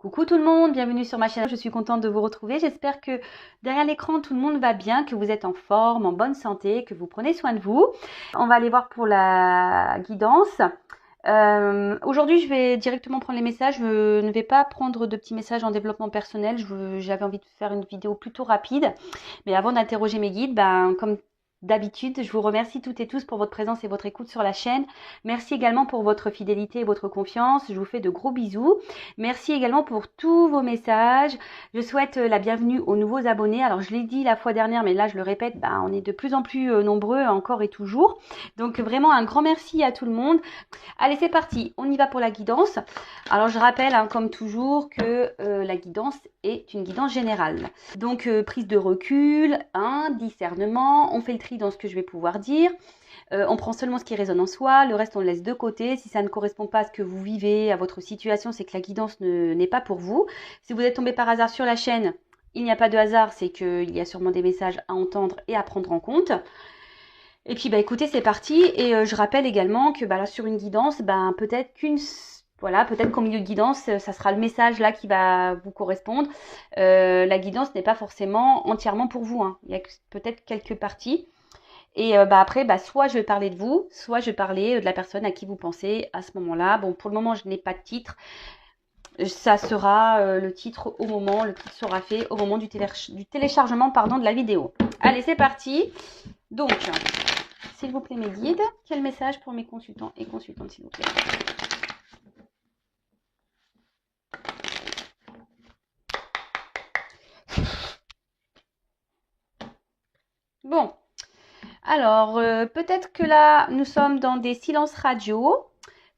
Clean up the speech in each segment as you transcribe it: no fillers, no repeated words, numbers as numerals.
Coucou tout le monde, bienvenue sur ma chaîne, je suis contente de vous retrouver. J'espère que derrière l'écran tout le monde va bien, que vous êtes en forme, en bonne santé, que vous prenez soin de vous. On va aller voir pour la guidance. Aujourd'hui je vais directement prendre les messages, je ne vais pas prendre de petits messages en développement personnel, j'avais envie de faire une vidéo plutôt rapide. Mais avant d'interroger mes guides, comme d'habitude, je vous remercie toutes et tous pour votre présence et votre écoute sur la chaîne. Merci également pour votre fidélité et votre confiance. Je vous fais de gros bisous. Merci également pour tous vos messages. Je souhaite la bienvenue aux nouveaux abonnés. Alors, je l'ai dit la fois dernière, mais là, je le répète, on est de plus en plus nombreux encore et toujours. Donc, vraiment un grand merci à tout le monde. Allez, c'est parti. On y va pour la guidance. Alors, je rappelle, comme toujours, que la guidance est une guidance générale. Donc, prise de recul, discernement. On fait le tri dans ce que je vais pouvoir dire. On prend seulement ce qui résonne en soi, le reste on le laisse de côté. Si ça ne correspond pas à ce que vous vivez, à votre situation, c'est que la guidance n'est pas pour vous. Si vous êtes tombé par hasard sur la chaîne, il n'y a pas de hasard, c'est qu'il y a sûrement des messages à entendre et à prendre en compte. Et puis écoutez, c'est parti. Et je rappelle également que là sur une guidance, peut-être qu'au milieu de guidance, ça sera le message là qui va vous correspondre. La guidance n'est pas forcément entièrement pour vous, Il y a peut-être quelques parties. Et après, soit je vais parler de vous, soit je vais parler de la personne à qui vous pensez à ce moment-là. Bon, pour le moment, je n'ai pas de titre. Ça sera le titre le titre sera fait au moment du téléchargement de la vidéo. Allez, c'est parti. Donc, s'il vous plaît, mes guides, quel message pour mes consultants et consultantes, s'il vous plaît? Bon. Alors, peut-être que là, nous sommes dans des silences radio,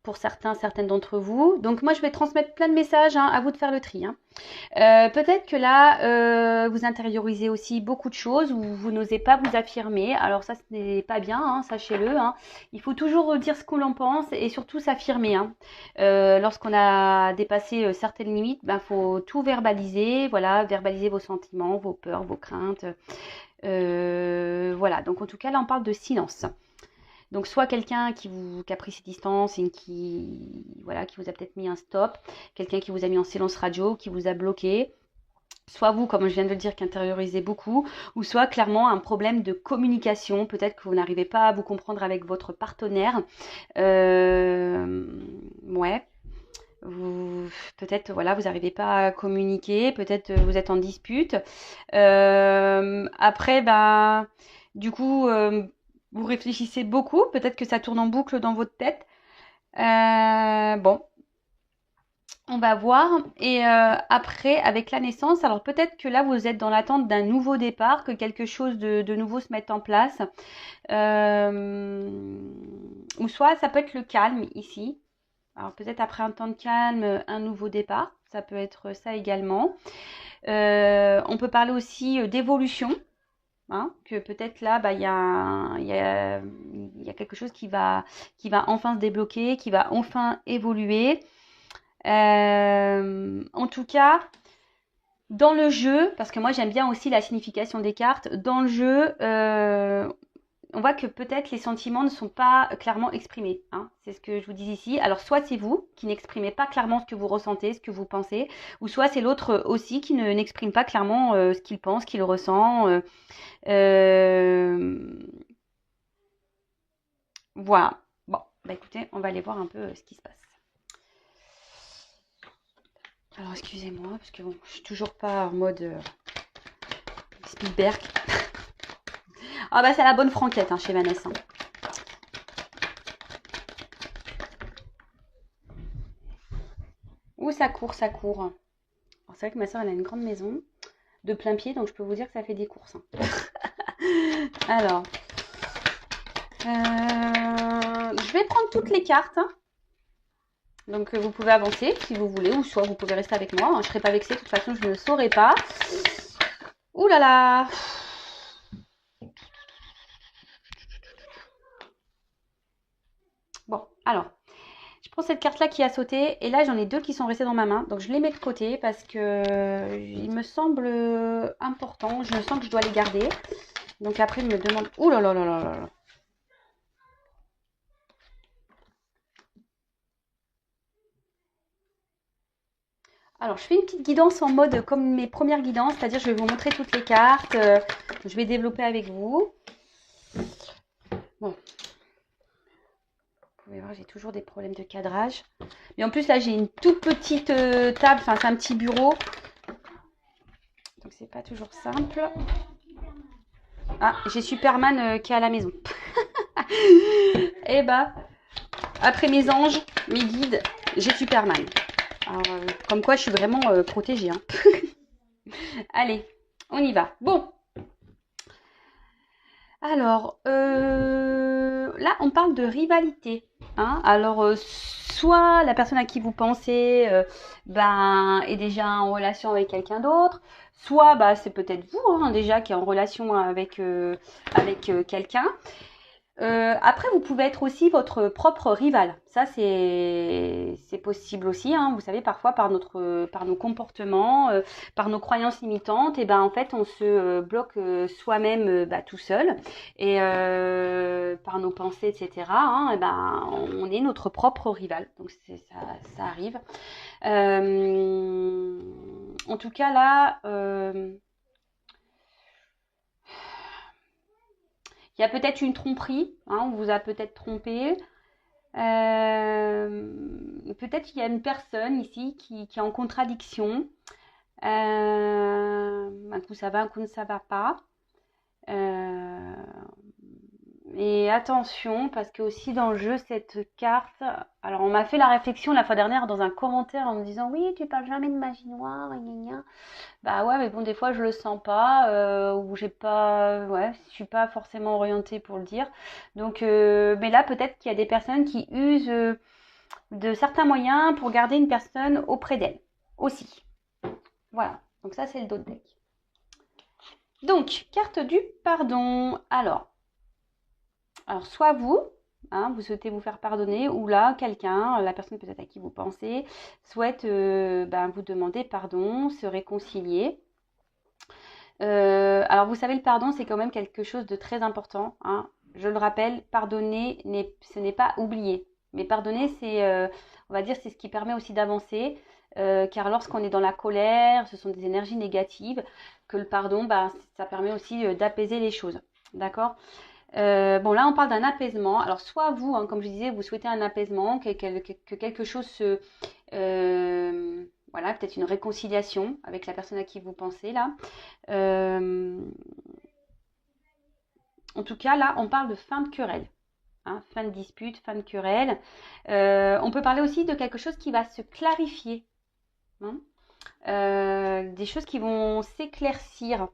pour certaines d'entre vous. Donc, moi, je vais transmettre plein de messages, à vous de faire le tri. Peut-être que là, vous intériorisez aussi beaucoup de choses ou vous n'osez pas vous affirmer. Alors ça, ce n'est pas bien, sachez-le. Il faut toujours dire ce qu'on en pense et surtout s'affirmer. Lorsqu'on a dépassé certaines limites, faut tout verbaliser. Voilà, verbaliser vos sentiments, vos peurs, vos craintes. Voilà, donc en tout cas, là, on parle de silence. Donc soit quelqu'un qui a pris ses distances et qui vous a peut-être mis un stop, quelqu'un qui vous a mis en silence radio, qui vous a bloqué, soit vous, comme je viens de le dire, qui intériorisez beaucoup, ou soit clairement un problème de communication, peut-être que vous n'arrivez pas à vous comprendre avec votre partenaire. Peut-être vous n'arrivez pas à communiquer, peut-être vous êtes en dispute. Après, du coup, vous réfléchissez beaucoup, peut-être que ça tourne en boucle dans votre tête. Bon, on va voir. Et après, avec la naissance, alors peut-être que là, vous êtes dans l'attente d'un nouveau départ, que quelque chose de nouveau se mette en place. Ou soit ça peut être le calme ici. Alors peut-être après un temps de calme, un nouveau départ. Ça peut être ça également. On peut parler aussi d'évolution. Que peut-être là, il y a quelque chose qui va enfin se débloquer, qui va enfin évoluer. En tout cas, dans le jeu, parce que moi j'aime bien aussi la signification des cartes, dans le jeu, on voit que peut-être les sentiments ne sont pas clairement exprimés. C'est ce que je vous dis ici. Alors soit c'est vous qui n'exprimez pas clairement ce que vous ressentez, ce que vous pensez, ou soit c'est l'autre aussi qui n'exprime pas clairement ce qu'il pense, ce qu'il ressent. Voilà. Bon, écoutez, on va aller voir un peu ce qui se passe. Alors excusez-moi, parce que je suis toujours pas en mode Spielberg. C'est la bonne franquette chez Vanessa. Ouh, ça court, ça court. Alors, c'est vrai que ma soeur, elle a une grande maison de plein pied, donc je peux vous dire que ça fait des courses. Alors, je vais prendre toutes les cartes. Donc, vous pouvez avancer si vous voulez, ou soit vous pouvez rester avec moi. Je ne serai pas vexée, de toute façon, je ne saurais pas. Ouh là là! Bon, alors, je prends cette carte-là qui a sauté, et là, j'en ai deux qui sont restées dans ma main. Donc, je les mets de côté parce que il me semble important. Je sens que je dois les garder. Donc, après, il me demande... Ouh là là là là là! Alors, je fais une petite guidance en mode comme mes premières guidances, c'est-à-dire je vais vous montrer toutes les cartes, je vais développer avec vous. Bon, vous pouvez voir, j'ai toujours des problèmes de cadrage. Mais en plus, là, j'ai une toute petite table, enfin, c'est un petit bureau. Donc, c'est pas toujours simple. Ah, j'ai Superman qui est à la maison. Et bah, après mes anges, mes guides, j'ai Superman. Alors, comme quoi, je suis vraiment protégée. Hein. Allez, on y va. Bon. Alors, là, on parle de rivalité. Hein. Alors, soit la personne à qui vous pensez est déjà en relation avec quelqu'un d'autre, soit c'est peut-être vous hein, déjà qui est en relation avec quelqu'un. Après, vous pouvez être aussi votre propre rival. Ça, c'est possible aussi. Hein. Vous savez, parfois par nos comportements, par nos croyances limitantes, et en fait, on se bloque soi-même tout seul, et par nos pensées, etc. Hein, on est notre propre rival. Donc ça arrive. En tout cas là. Il y a peut-être une tromperie, hein, on vous a peut-être trompé. Peut-être qu'il y a une personne ici qui est en contradiction. Un coup ça va, un coup ça va pas. Et attention, parce que aussi dans le jeu, cette carte... Alors, on m'a fait la réflexion la fois dernière dans un commentaire en me disant « Oui, tu parles jamais de magie noire, gna gna. » Bah ouais, mais bon, des fois, je le sens pas, ou j'ai pas... Ouais, je suis pas forcément orientée pour le dire. Donc, mais là, peut-être qu'il y a des personnes qui usent de certains moyens pour garder une personne auprès d'elle, aussi. Voilà, donc ça, c'est le dos de deck. Donc, carte du pardon. Alors soit vous, hein, vous souhaitez vous faire pardonner, ou là, quelqu'un, la personne peut-être à qui vous pensez, souhaite vous demander pardon, se réconcilier. Alors, vous savez, le pardon, c'est quand même quelque chose de très important. Hein. Je le rappelle, pardonner, ce n'est pas oublier. Mais pardonner, on va dire, c'est ce qui permet aussi d'avancer. Car lorsqu'on est dans la colère, ce sont des énergies négatives, que le pardon, ça permet aussi d'apaiser les choses. D'accord ? Bon, là, on parle d'un apaisement. Alors, soit vous, hein, comme je disais, vous souhaitez un apaisement, que quelque chose se... voilà, peut-être une réconciliation avec la personne à qui vous pensez, là. En tout cas, là, on parle de fin de querelle. Hein, fin de dispute, fin de querelle. On peut parler aussi de quelque chose qui va se clarifier. Hein, des choses qui vont s'éclaircir.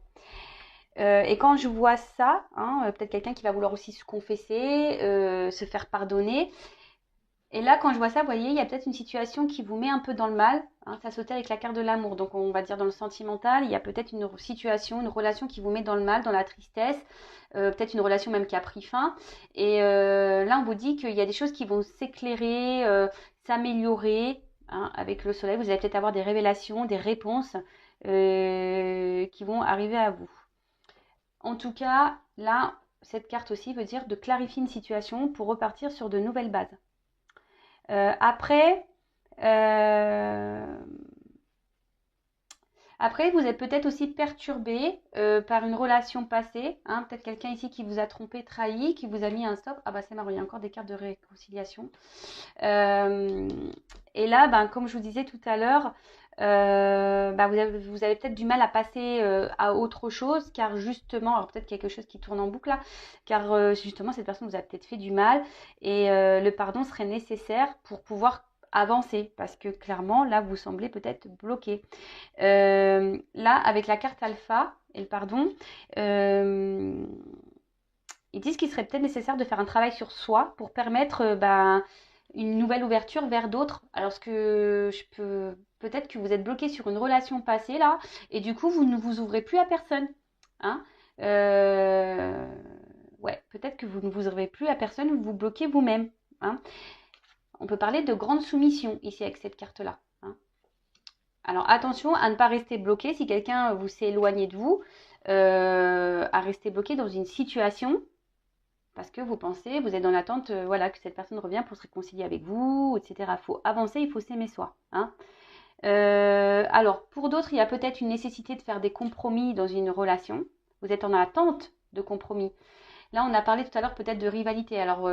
Et quand je vois ça, hein, peut-être quelqu'un qui va vouloir aussi se confesser, se faire pardonner. Et là, quand je vois ça, vous voyez, il y a peut-être une situation qui vous met un peu dans le mal. Hein, ça sautait avec la carte de l'amour. Donc, on va dire dans le sentimental, il y a peut-être une situation, une relation qui vous met dans le mal, dans la tristesse. Peut-être une relation même qui a pris fin. Et là, on vous dit qu'il y a des choses qui vont s'éclairer, s'améliorer. Hein, avec le soleil, vous allez peut-être avoir des révélations, des réponses qui vont arriver à vous. En tout cas, là, cette carte aussi veut dire de clarifier une situation pour repartir sur de nouvelles bases. Après, vous êtes peut-être aussi perturbé par une relation passée. Hein, peut-être quelqu'un ici qui vous a trompé, trahi, qui vous a mis un stop. Ah c'est marrant, il y a encore des cartes de réconciliation. Et là, comme je vous disais tout à l'heure, vous avez peut-être du mal à passer à autre chose, car justement, alors peut-être quelque chose qui tourne en boucle là, car justement cette personne vous a peut-être fait du mal, et le pardon serait nécessaire pour pouvoir avancer, parce que clairement là vous semblez peut-être bloqué. Là avec la carte alpha et le pardon, ils disent qu'il serait peut-être nécessaire de faire un travail sur soi pour permettre une nouvelle ouverture vers d'autres. Alors peut-être que vous êtes bloqué sur une relation passée là, et du coup vous ne vous ouvrez plus à personne. Hein, ouais, peut-être que vous ne vous ouvrez plus à personne, vous vous bloquez vous-même. Hein. On peut parler de grande soumission ici avec cette carte-là. Hein. Alors attention à ne pas rester bloqué si quelqu'un vous s'est éloigné de vous, à rester bloqué dans une situation parce que vous pensez, vous êtes dans l'attente que cette personne revienne pour se réconcilier avec vous, etc. Il faut avancer, il faut s'aimer soi. Hein. Alors, pour d'autres, il y a peut-être une nécessité de faire des compromis dans une relation. Vous êtes en attente de compromis. Là, on a parlé tout à l'heure peut-être de rivalité. Alors,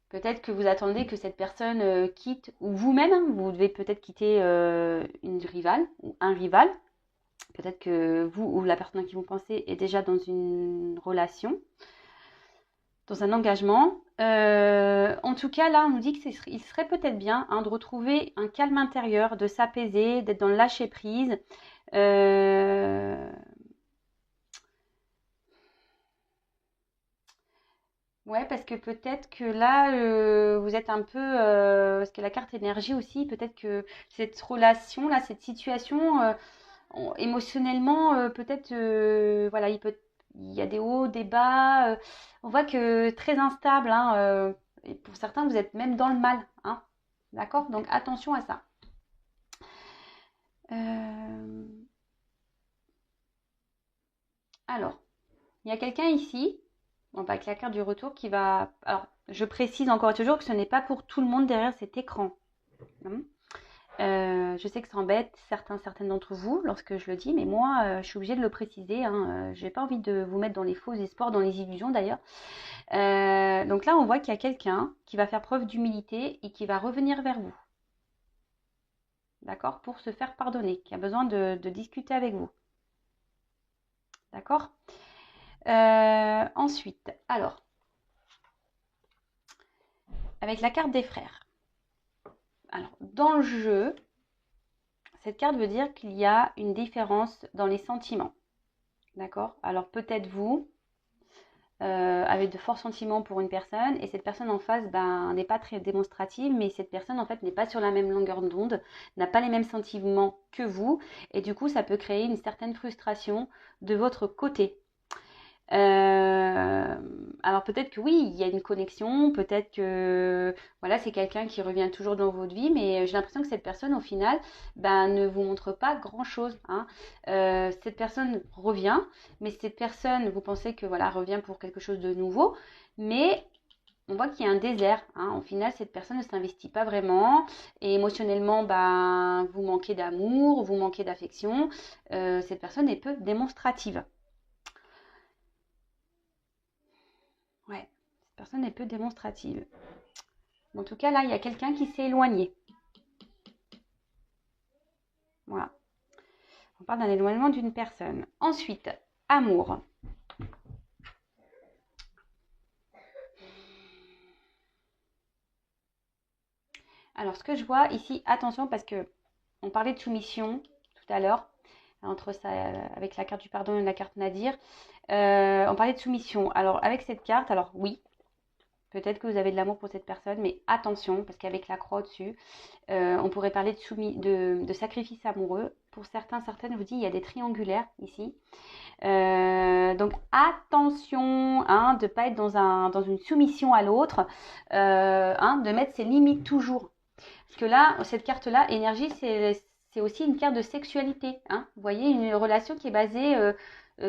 peut-être que vous attendez que cette personne quitte, ou vous-même, hein, vous devez peut-être quitter une rivale ou un rival. Peut-être que vous ou la personne à qui vous pensez est déjà dans une relation, dans un engagement. En tout cas, là, on nous dit qu'il serait peut-être bien hein, de retrouver un calme intérieur, de s'apaiser, d'être dans le lâcher-prise. Ouais, parce que peut-être que là, vous êtes un peu, parce que la carte énergie aussi, peut-être que cette relation-là, cette situation, émotionnellement, peut-être, voilà, il y a des hauts, des bas. On voit que très instable, hein, et pour certains, vous êtes même dans le mal, hein, d'accord? Donc attention à ça. Euh, alors, il y a quelqu'un ici, bon, avec la carte du retour, qui va. Alors, je précise encore et toujours que ce n'est pas pour tout le monde derrière cet écran. Hein. Je sais que ça embête certaines d'entre vous lorsque je le dis, mais moi, je suis obligée de le préciser. Hein, j'ai pas envie de vous mettre dans les faux espoirs, dans les illusions d'ailleurs. Donc là, on voit qu'il y a quelqu'un qui va faire preuve d'humilité et qui va revenir vers vous, d'accord, pour se faire pardonner, qui a besoin de discuter avec vous, d'accord. Ensuite, alors, avec la carte des frères. Alors, dans le jeu, cette carte veut dire qu'il y a une différence dans les sentiments. D'accord? Alors peut-être vous avez de forts sentiments pour une personne et cette personne en face n'est pas très démonstrative, mais cette personne en fait n'est pas sur la même longueur d'onde, n'a pas les mêmes sentiments que vous et du coup ça peut créer une certaine frustration de votre côté. Alors peut-être que oui, il y a une connexion, peut-être que voilà, c'est quelqu'un qui revient toujours dans votre vie, mais j'ai l'impression que cette personne au final ne vous montre pas grand-chose. Hein. Cette personne revient, mais cette personne, vous pensez que voilà, revient pour quelque chose de nouveau, mais on voit qu'il y a un désert. Hein. Au final, cette personne ne s'investit pas vraiment et émotionnellement, vous manquez d'amour, vous manquez d'affection. Cette personne est peu démonstrative. Ouais, cette personne est peu démonstrative. En tout cas, là, il y a quelqu'un qui s'est éloigné. Voilà. On parle d'un éloignement d'une personne. Ensuite, amour. Alors, ce que je vois ici, attention, parce que on parlait de soumission tout à l'heure, entre ça, avec la carte du pardon et la carte Nadir. On parlait de soumission. Alors, avec cette carte, alors oui, peut-être que vous avez de l'amour pour cette personne, mais attention, parce qu'avec la croix au-dessus, on pourrait parler de sacrifice amoureux. Pour certaines, je vous dis, il y a des triangulaires ici. Donc attention hein, de ne pas être dans une soumission à l'autre, de mettre ses limites toujours. Parce que là, cette carte-là, énergie, c'est aussi une carte de sexualité. Hein. Vous voyez, une relation qui est basée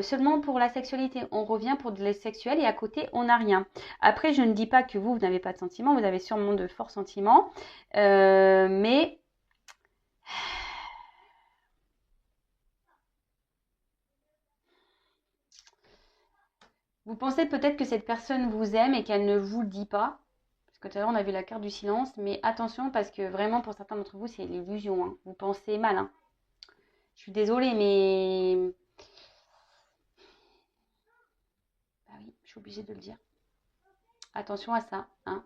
seulement pour la sexualité. On revient pour de la sexuelle et à côté, on n'a rien. Après, je ne dis pas que vous n'avez pas de sentiments, vous avez sûrement de forts sentiments, mais vous pensez peut-être que cette personne vous aime et qu'elle ne vous le dit pas. Parce que tout à l'heure, on a vu la carte du silence. Mais attention, parce que vraiment, pour certains d'entre vous, c'est l'illusion. Hein. Vous pensez mal. Hein. Je suis désolée, mais... Bah oui, je suis obligée de le dire. Attention à ça. Hein.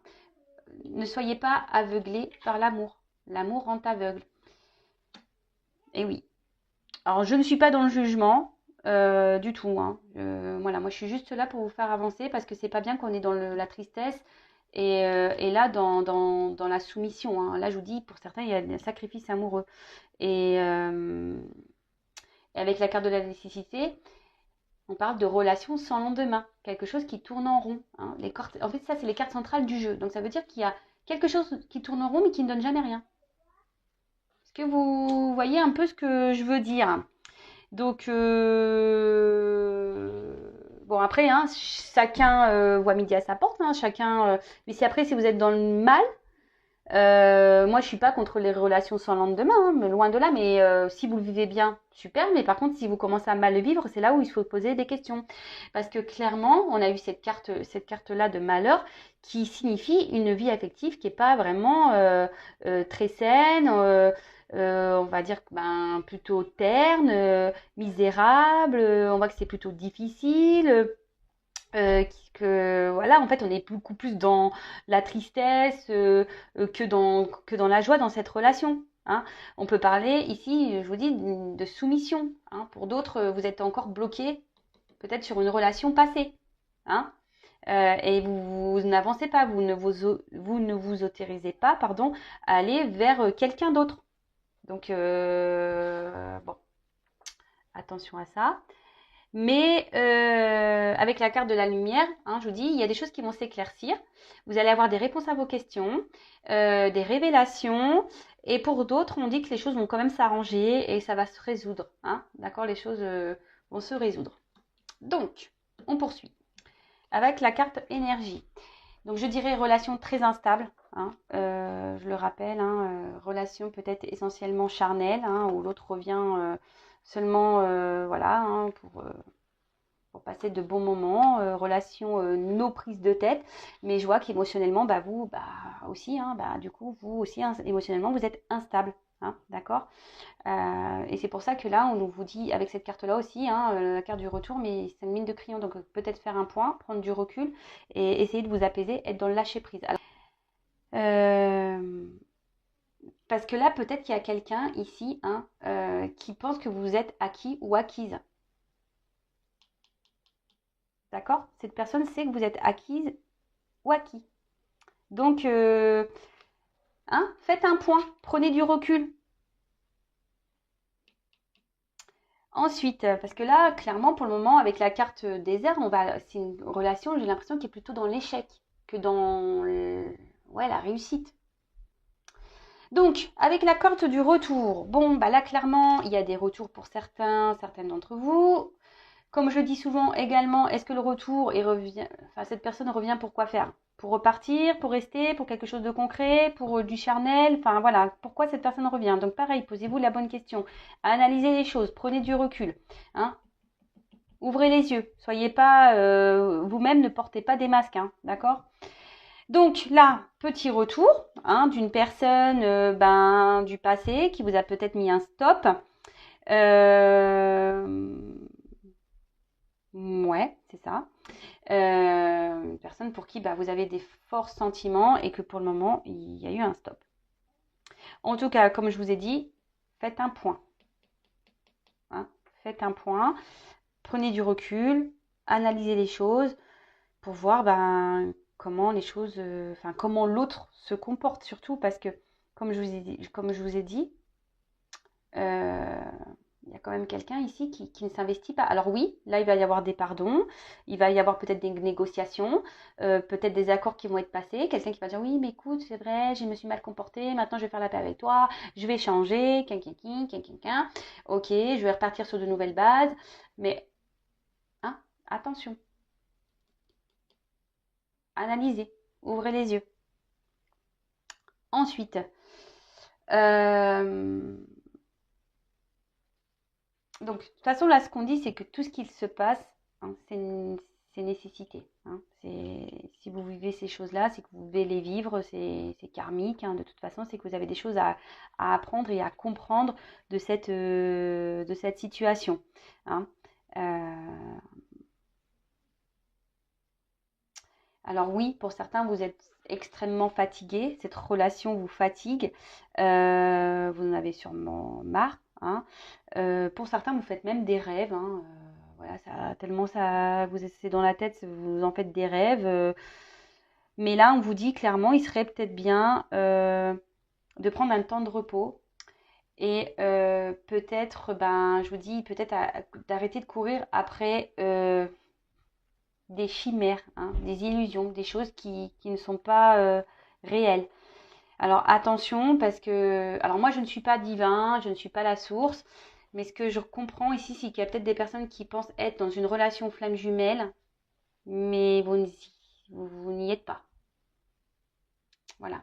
Ne soyez pas aveuglés par l'amour. L'amour rend aveugle. Et oui. Alors, je ne suis pas dans le jugement. Du tout. Hein. Voilà, moi je suis juste là pour vous faire avancer parce que c'est pas bien qu'on est dans la tristesse et là dans la soumission. Hein. Là je vous dis, pour certains, il y a un sacrifice amoureux. Et, et avec la carte de la nécessité, on parle de relations sans lendemain, quelque chose qui tourne en rond. Hein. En fait, ça c'est les cartes centrales du jeu. Donc ça veut dire qu'il y a quelque chose qui tourne en rond mais qui ne donne jamais rien. Est-ce que vous voyez un peu ce que je veux dire? Donc, bon, après, hein, chacun voit midi à sa porte. Hein, chacun, mais si après, si vous êtes dans le mal, Moi, je suis pas contre les relations sans lendemain, hein, mais loin de là. Mais si vous le vivez bien, super. Mais par contre, si vous commencez à mal le vivre, c'est là où il faut poser des questions. Parce que clairement, on a eu cette carte-là de malheur qui signifie une vie affective qui est pas vraiment très saine. On va dire ben, plutôt terne, misérable. On voit que c'est plutôt difficile. Que voilà, en fait, on est beaucoup plus dans la tristesse que dans la joie dans cette relation. Hein. On peut parler ici, je vous dis, de soumission. Hein. Pour d'autres, vous êtes encore bloqué peut-être sur une relation passée. Hein. Et vous n'avancez pas, vous ne vous autorisez pas, pardon, à aller vers quelqu'un d'autre. Donc, bon, attention à ça. Mais avec la carte de la lumière, hein, je vous dis, il y a des choses qui vont s'éclaircir. Vous allez avoir des réponses à vos questions, des révélations. Et pour d'autres, on dit que les choses vont quand même s'arranger et ça va se résoudre. Hein, d'accord, les choses vont se résoudre. Donc, on poursuit avec la carte énergie. Donc, je dirais relation très instable. Hein, je le rappelle, hein, relation peut-être essentiellement charnelle, hein, où l'autre revient seulement, voilà, hein, pour passer de bons moments, relation no prise de tête, mais je vois qu'émotionnellement, bah vous, bah aussi, hein, bah du coup, vous aussi, hein, émotionnellement, vous êtes instable, hein, d'accord. Et c'est pour ça que là, on vous dit, avec cette carte-là aussi, hein, la carte du retour, mais c'est une mine de crayon, donc peut-être faire un point, prendre du recul, et essayer de vous apaiser, être dans le lâcher-prise. Alors, parce que là, peut-être qu'il y a quelqu'un ici, hein, qui pense que vous êtes acquis ou acquise. D'accord? Cette personne sait que vous êtes acquise ou acquis. Donc, hein, faites un point, prenez du recul. Ensuite, parce que là, clairement, pour le moment, avec la carte désert, c'est une relation, j'ai l'impression, qui est plutôt dans l'échec que dans ouais, la réussite. Donc, avec la carte du retour, bon, bah là, clairement, il y a des retours pour certaines d'entre vous. Comme je dis souvent également, est-ce que le retour, enfin, cette personne revient pour quoi faire? Pour repartir, pour rester, pour quelque chose de concret, pour du charnel, enfin voilà, pourquoi cette personne revient? Donc pareil, posez-vous la bonne question, analysez les choses, prenez du recul, hein? Ouvrez les yeux, soyez pas vous-même, ne portez pas des masques, hein, d'accord? Donc là, petit retour hein, d'une personne du passé qui vous a peut-être mis un stop. Ouais, c'est ça. Une personne pour qui vous avez des forts sentiments et que pour le moment, il y a eu un stop. En tout cas, comme je vous ai dit, faites un point. Hein, faites un point, prenez du recul, analysez les choses pour voir comment les choses, comment l'autre se comporte surtout parce que, comme je vous ai dit il y a quand même quelqu'un ici qui ne s'investit pas. Alors oui, là, il va y avoir des pardons, il va y avoir peut-être des négociations, peut-être des accords qui vont être passés, quelqu'un qui va dire oui, mais écoute, c'est vrai, je me suis mal comportée, maintenant je vais faire la paix avec toi, je vais changer, ok, je vais repartir sur de nouvelles bases, mais hein, attention, analysez, ouvrez les yeux. Ensuite, donc, de toute façon, là, ce qu'on dit, c'est que tout ce qu'il se passe, hein, c'est nécessité. Hein. Si vous vivez ces choses-là, c'est que vous devez les vivre, c'est karmique. Hein, de toute façon, c'est que vous avez des choses à apprendre et à comprendre de cette situation. Hein. Alors oui, pour certains, vous êtes extrêmement fatigué. Cette relation vous fatigue. Vous en avez sûrement marre. Hein. Pour certains, vous faites même des rêves. Hein. Voilà, tellement ça vous c'est dans la tête, vous en faites des rêves. Mais là, on vous dit clairement, il serait peut-être bien de prendre un temps de repos. Et peut-être, je vous dis, peut-être d'arrêter de courir après des chimères, hein, des illusions, des choses qui ne sont pas réelles. Alors attention parce que, alors moi je ne suis pas divin, je ne suis pas la source, mais ce que je comprends ici, c'est qu'il y a peut-être des personnes qui pensent être dans une relation flamme jumelle, mais vous n'y êtes pas. Voilà.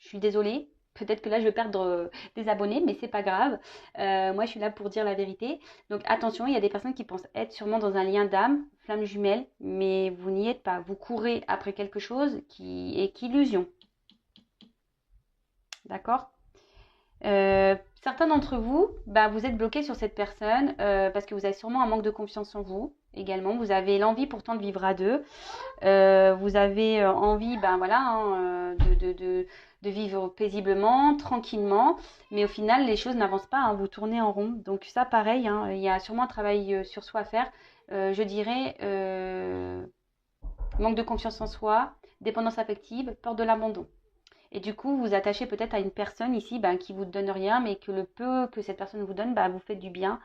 Je suis désolée. Peut-être que là, je vais perdre des abonnés, mais c'est pas grave. Moi, je suis là pour dire la vérité. Donc, attention, il y a des personnes qui pensent être sûrement dans un lien d'âme, flamme jumelle, mais vous n'y êtes pas. Vous courez après quelque chose qui est qu'illusion. D'accord? Certains d'entre vous, bah, vous êtes bloqués sur cette personne parce que vous avez sûrement un manque de confiance en vous également. Vous avez l'envie pourtant de vivre à deux. Vous avez envie, ben voilà, hein, de vivre paisiblement, tranquillement, mais au final, les choses n'avancent pas, hein, vous tournez en rond. Donc ça, pareil, hein, il y a sûrement un travail sur soi à faire. Je dirais manque de confiance en soi, dépendance affective, peur de l'abandon. Et du coup, vous attachez peut-être à une personne ici ben, qui vous donne rien, mais que le peu que cette personne vous donne, ben, vous fait du bien.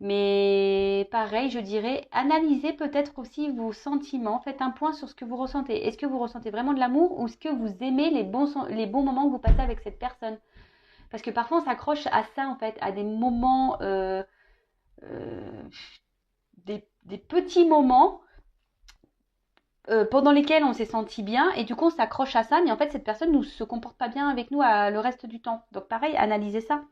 Mais pareil, je dirais, analysez peut-être aussi vos sentiments. Faites un point sur ce que vous ressentez. Est-ce que vous ressentez vraiment de l'amour ou est-ce que vous aimez les bons moments que vous passez avec cette personne? Parce que parfois, on s'accroche à ça, en fait, à des moments, euh, des petits moments pendant lesquels on s'est senti bien et du coup, on s'accroche à ça. Mais en fait, cette personne ne se comporte pas bien avec nous le reste du temps. Donc pareil, analysez ça.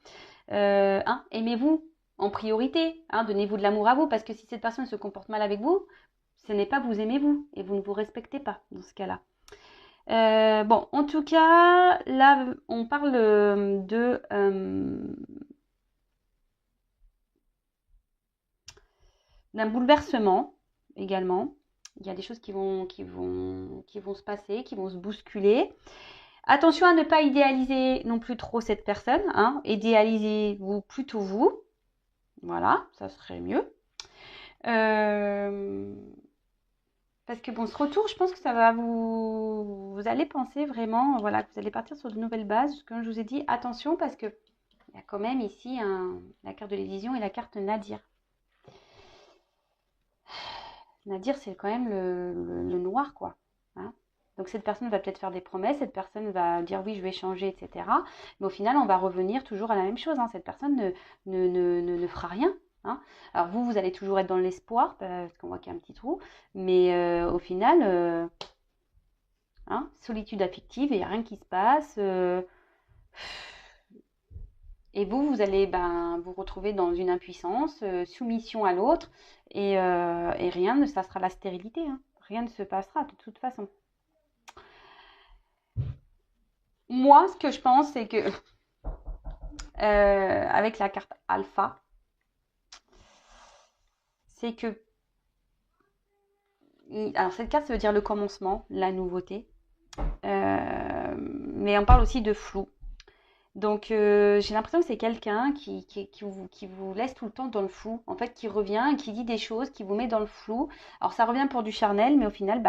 Hein, aimez-vous en priorité, hein, donnez-vous de l'amour à vous, parce que si cette personne se comporte mal avec vous, ce n'est pas vous aimez vous, et vous ne vous respectez pas dans ce cas-là. Bon, en tout cas, là, on parle d'un bouleversement également. Il y a des choses qui vont se passer, qui vont se bousculer. Attention à ne pas idéaliser non plus trop cette personne. Hein. Idéalisez-vous plutôt vous. Voilà, ça serait mieux. Parce que bon, ce retour, je pense que ça va vous allez penser vraiment, voilà, que vous allez partir sur de nouvelles bases. Comme je vous ai dit, attention parce que il y a quand même ici la carte de l'évision et la carte Nadir. Nadir, c'est quand même le noir, quoi. Hein. Donc cette personne va peut-être faire des promesses, cette personne va dire oui, je vais changer, etc. Mais au final, on va revenir toujours à la même chose. Hein. Cette personne ne fera rien. Hein. Alors vous allez toujours être dans l'espoir, parce qu'on voit qu'il y a un petit trou. Mais au final, hein, solitude affective, il n'y a rien qui se passe. Et vous allez vous retrouver dans une impuissance, soumission à l'autre, et rien, ça sera la stérilité. Hein. Rien ne se passera de toute façon. Moi, ce que je pense, c'est que avec la carte alpha, c'est que alors cette carte, ça veut dire le commencement, la nouveauté, mais on parle aussi de flou. Donc j'ai l'impression que c'est quelqu'un qui vous laisse tout le temps dans le flou, en fait, qui revient, qui dit des choses, qui vous met dans le flou. Alors ça revient pour du charnel, mais au final,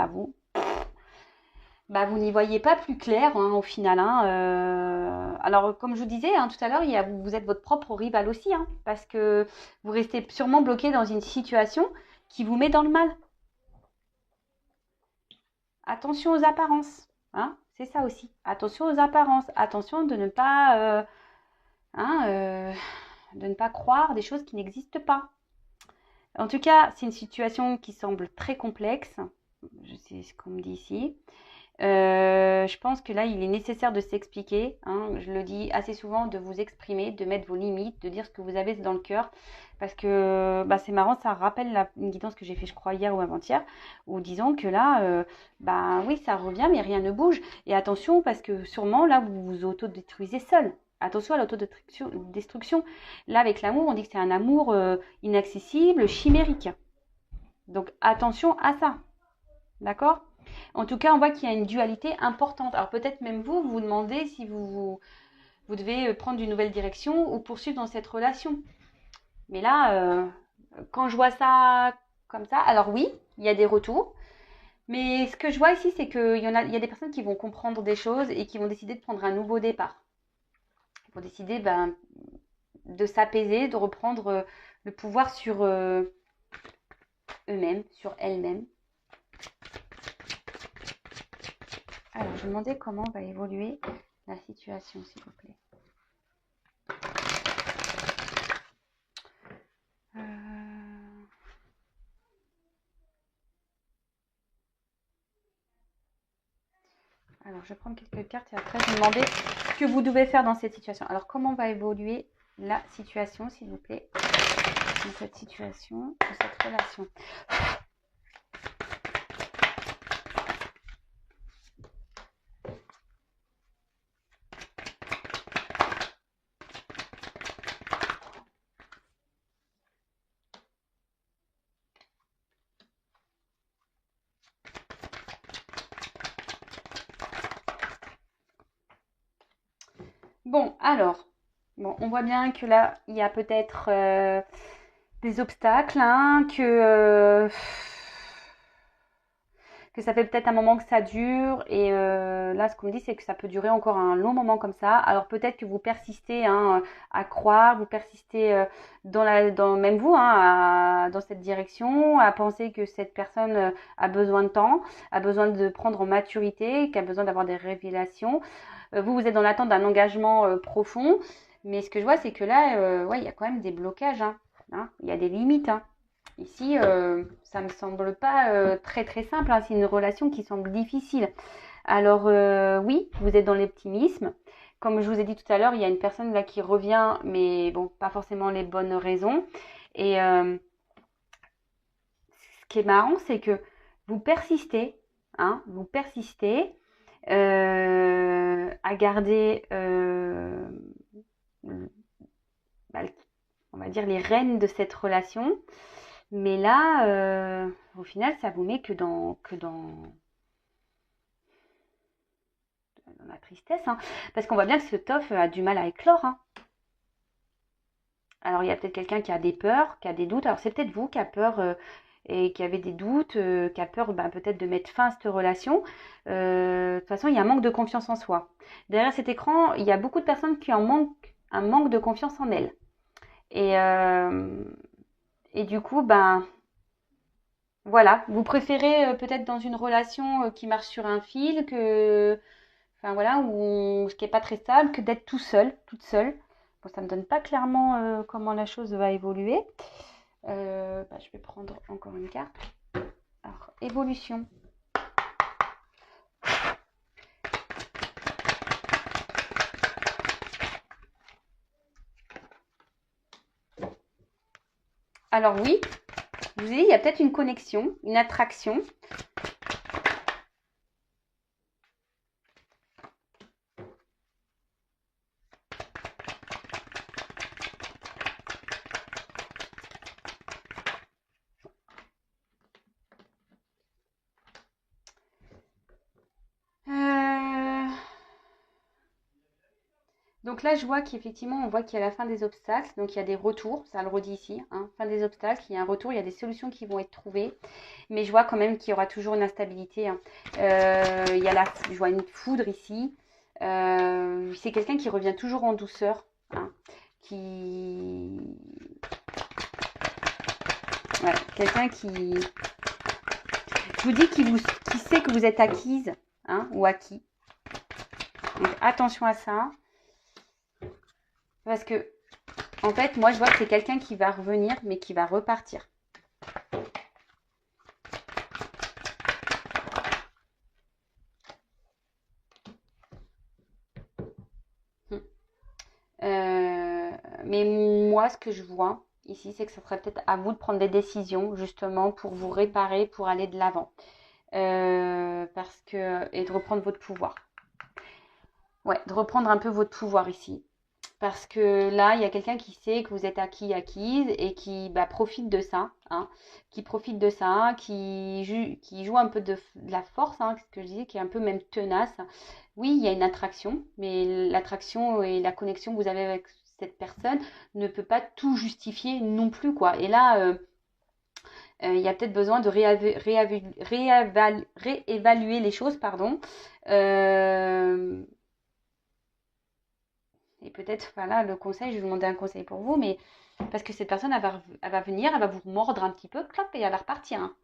vous n'y voyez pas plus clair, hein, au final. Hein, alors, comme je vous disais hein, tout à l'heure, vous êtes votre propre rival aussi, hein, parce que vous restez sûrement bloqué dans une situation qui vous met dans le mal. Attention aux apparences, hein, c'est ça aussi. Attention aux apparences. Attention hein, de ne pas croire des choses qui n'existent pas. En tout cas, c'est une situation qui semble très complexe. Je sais ce qu'on me dit ici. Je pense que là, il est nécessaire de s'expliquer. Hein, je le dis assez souvent, de vous exprimer, de mettre vos limites, de dire ce que vous avez dans le cœur. Parce que c'est marrant, ça rappelle une guidance que j'ai fait, je crois, hier ou avant-hier, où disons que là, oui, ça revient, mais rien ne bouge. Et attention, parce que sûrement, là, vous vous autodétruisez seul. Attention à l'autodestruction. Là, avec l'amour, on dit que c'est un amour inaccessible, chimérique. Donc, attention à ça. D'accord ? En tout cas, on voit qu'il y a une dualité importante. Alors peut-être même vous demandez si vous devez prendre une nouvelle direction ou poursuivre dans cette relation. Mais là, quand je vois ça comme ça, alors oui, il y a des retours. Mais ce que je vois ici, c'est qu'il y a des personnes qui vont comprendre des choses et qui vont décider de prendre un nouveau départ. Ils vont décider de s'apaiser, de reprendre le pouvoir sur eux-mêmes, sur elles-mêmes. Alors, je me demandais comment va évoluer la situation, s'il vous plaît. Alors, Alors, je vais prendre quelques cartes et après, je vais demander ce que vous devez faire dans cette situation. Alors, comment va évoluer la situation, s'il vous plaît, dans cette situation, dans cette relation? Bon, alors, bon, on voit bien que là, il y a peut-être des obstacles, hein, que ça fait peut-être un moment que ça dure. Et là, ce qu'on me dit, c'est que ça peut durer encore un long moment comme ça. Alors peut-être que vous persistez, hein, à croire, vous persistez même vous, hein, dans cette direction, à penser que cette personne a besoin de temps, a besoin de prendre en maturité, qu'a besoin d'avoir des révélations. Vous êtes dans l'attente d'un engagement profond. Mais ce que je vois, c'est que là, ouais, il y a quand même des blocages, hein, hein. Il y a des limites, hein. Ici, ça me semble pas très très simple, hein. C'est une relation qui semble difficile. Alors oui, vous êtes dans l'optimisme. Comme je vous ai dit tout à l'heure, il y a une personne là qui revient, mais bon, pas forcément les bonnes raisons. Et ce qui est marrant, c'est que vous persistez, hein, vous persistez à garder, bah, on va dire, les rênes de cette relation. Mais là, au final, ça vous met que dans la tristesse, hein. Parce qu'on voit bien que ce tof a du mal à éclore, hein. Alors, il y a peut-être quelqu'un qui a des peurs, qui a des doutes. Alors, c'est peut-être vous qui a peur et qui avez des doutes, qui a peur peut-être de mettre fin à cette relation. De toute façon, il y a un manque de confiance en soi. Derrière cet écran, il y a beaucoup de personnes qui en manquent un manque de confiance en elles. Et, euh, et du coup, voilà, vous préférez peut-être dans une relation qui marche sur un fil, enfin voilà, ce qui est pas très stable, que d'être tout seul, toute seule. Bon, ça me donne pas clairement comment la chose va évoluer. Je vais prendre encore une carte. Alors, évolution. Alors oui, je vous ai dit, il y a peut-être une connexion, une attraction. Donc là, je vois qu'effectivement, on voit qu'il y a la fin des obstacles, donc il y a des retours, ça le redit ici, hein, fin des obstacles, il y a un retour, il y a des solutions qui vont être trouvées, mais je vois quand même qu'il y aura toujours une instabilité, hein. Je vois une foudre ici, c'est quelqu'un qui revient toujours en douceur, hein, ouais, quelqu'un je vous dis, qui sait que vous êtes acquise, hein, ou acquis. Donc attention à ça, parce que en fait, moi, je vois que c'est quelqu'un qui va revenir, mais qui va repartir. Mais moi, ce que je vois ici, c'est que ça serait peut-être à vous de prendre des décisions, justement, pour vous réparer, pour aller de l'avant. Et de reprendre votre pouvoir. Ouais, de reprendre un peu votre pouvoir ici. Parce que là, il y a quelqu'un qui sait que vous êtes acquise et qui profite de ça, hein, qui profite de ça, qui joue un peu de la force, hein, ce que je disais, qui est un peu même tenace. Oui, il y a une attraction, mais l'attraction et la connexion que vous avez avec cette personne ne peut pas tout justifier non plus, quoi. Et là, il y a peut-être besoin de réévaluer les choses, pardon. Euh, et peut-être, voilà, le conseil, je vais vous demander un conseil pour vous, mais parce que cette personne, elle va venir, elle va vous mordre un petit peu, clop, et elle va repartir, hein.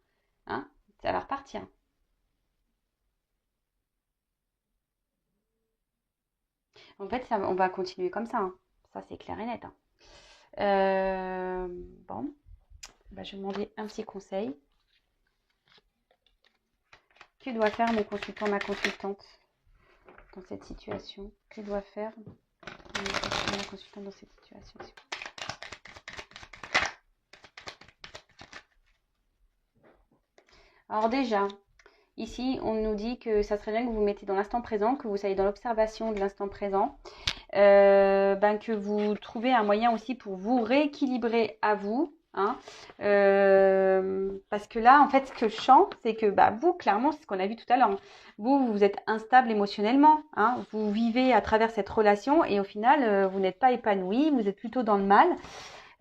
Hein, ça va repartir. En fait, on va continuer comme ça, hein. Ça, c'est clair et net, hein. Euh, bon, je vais demander un petit conseil. Que doit faire mon consultant, ma consultante dans cette situation? Que doit faire la consultante dans cette situation? Alors déjà, ici, on nous dit que ça serait bien que vous vous mettez dans l'instant présent, que vous soyez dans l'observation de l'instant présent, que vous trouvez un moyen aussi pour vous rééquilibrer à vous. Hein, parce que là, en fait, ce que je sens, c'est que vous, clairement, c'est ce qu'on a vu tout à l'heure. Hein, vous êtes instable émotionnellement. Hein, vous vivez à travers cette relation et au final, vous n'êtes pas épanoui, vous êtes plutôt dans le mal.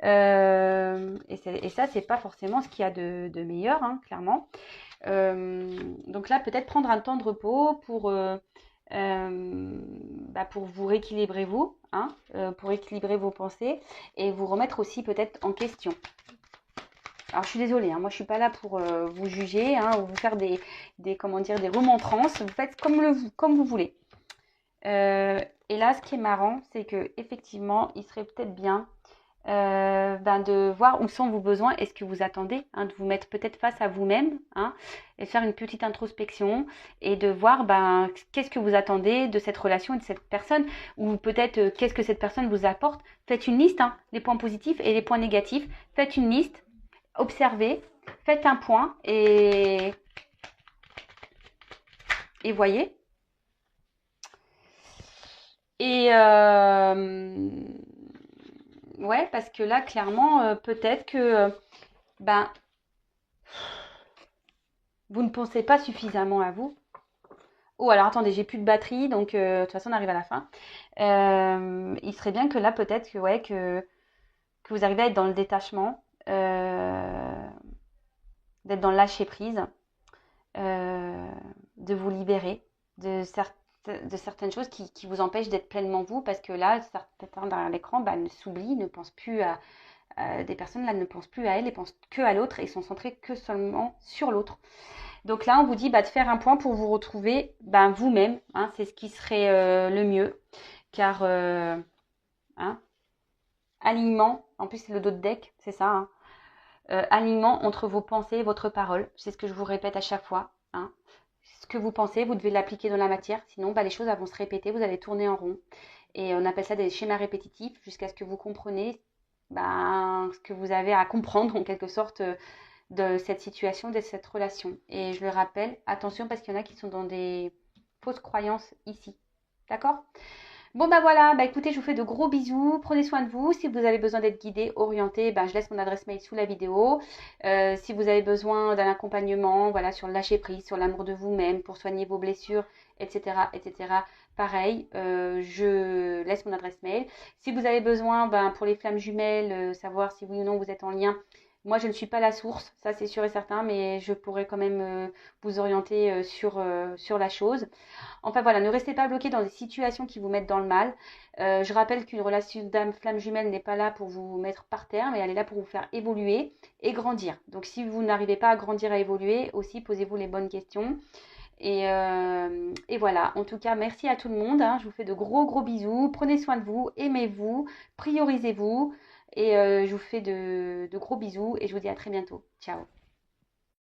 Et ça, c'est pas forcément ce qu'il y a de meilleur, hein, clairement. Donc là, peut-être prendre un temps de repos pour vous rééquilibrer vous, hein, pour équilibrer vos pensées et vous remettre aussi peut-être en question. Alors je suis désolée, hein, moi je suis pas là pour vous juger, hein, ou vous faire des remontrances. Vous faites comme vous voulez. Et là, ce qui est marrant, c'est que effectivement, il serait peut-être bien de voir où sont vos besoins et ce que vous attendez, hein, de vous mettre peut-être face à vous-même, hein, et faire une petite introspection et de voir qu'est-ce que vous attendez de cette relation et de cette personne, ou peut-être qu'est-ce que cette personne vous apporte. Faites une liste, hein, les points positifs et les points négatifs. Faites une liste, observez, faites un point et voyez. Et ouais, parce que là, clairement, peut-être que vous ne pensez pas suffisamment à vous. Oh, alors attendez, j'ai plus de batterie, donc de toute façon, on arrive à la fin. Il serait bien que là, peut-être que vous arrivez à être dans le détachement, d'être dans le lâcher-prise, de vous libérer de certaines choses qui vous empêchent d'être pleinement vous, parce que là, certains derrière l'écran s'oublient, ne pensent plus à des personnes là ne pensent plus à elles et pensent que à l'autre et sont centrées que seulement sur l'autre. Donc là, on vous dit de faire un point pour vous retrouver vous-même. Hein, c'est ce qui serait le mieux. Car alignement, en plus c'est le dos de deck, c'est ça. Hein, alignement entre vos pensées et votre parole. C'est ce que je vous répète à chaque fois. Hein. Ce que vous pensez, vous devez l'appliquer dans la matière. Sinon, les choses vont se répéter, vous allez tourner en rond. Et on appelle ça des schémas répétitifs jusqu'à ce que vous compreniez ce que vous avez à comprendre en quelque sorte de cette situation, de cette relation. Et je le rappelle, attention parce qu'il y en a qui sont dans des fausses croyances ici. D'accord ? Bon voilà, écoutez, je vous fais de gros bisous, prenez soin de vous. Si vous avez besoin d'être guidé, orienté, je laisse mon adresse mail sous la vidéo. Si vous avez besoin d'un accompagnement, sur le lâcher prise, sur l'amour de vous-même, pour soigner vos blessures, etc., pareil, je laisse mon adresse mail. Si vous avez besoin, pour les flammes jumelles, savoir si oui ou non vous êtes en lien, moi, je ne suis pas la source, ça c'est sûr et certain, mais je pourrais quand même vous orienter sur la chose. Enfin voilà, ne restez pas bloqué dans des situations qui vous mettent dans le mal. Je rappelle qu'une relation d'âme flamme jumelle n'est pas là pour vous mettre par terre, mais elle est là pour vous faire évoluer et grandir. Donc si vous n'arrivez pas à grandir, à évoluer, aussi posez-vous les bonnes questions. Et voilà, en tout cas, merci à tout le monde. Hein. Je vous fais de gros bisous. Prenez soin de vous, aimez-vous, priorisez-vous. Et je vous fais de gros bisous et je vous dis à très bientôt. Ciao.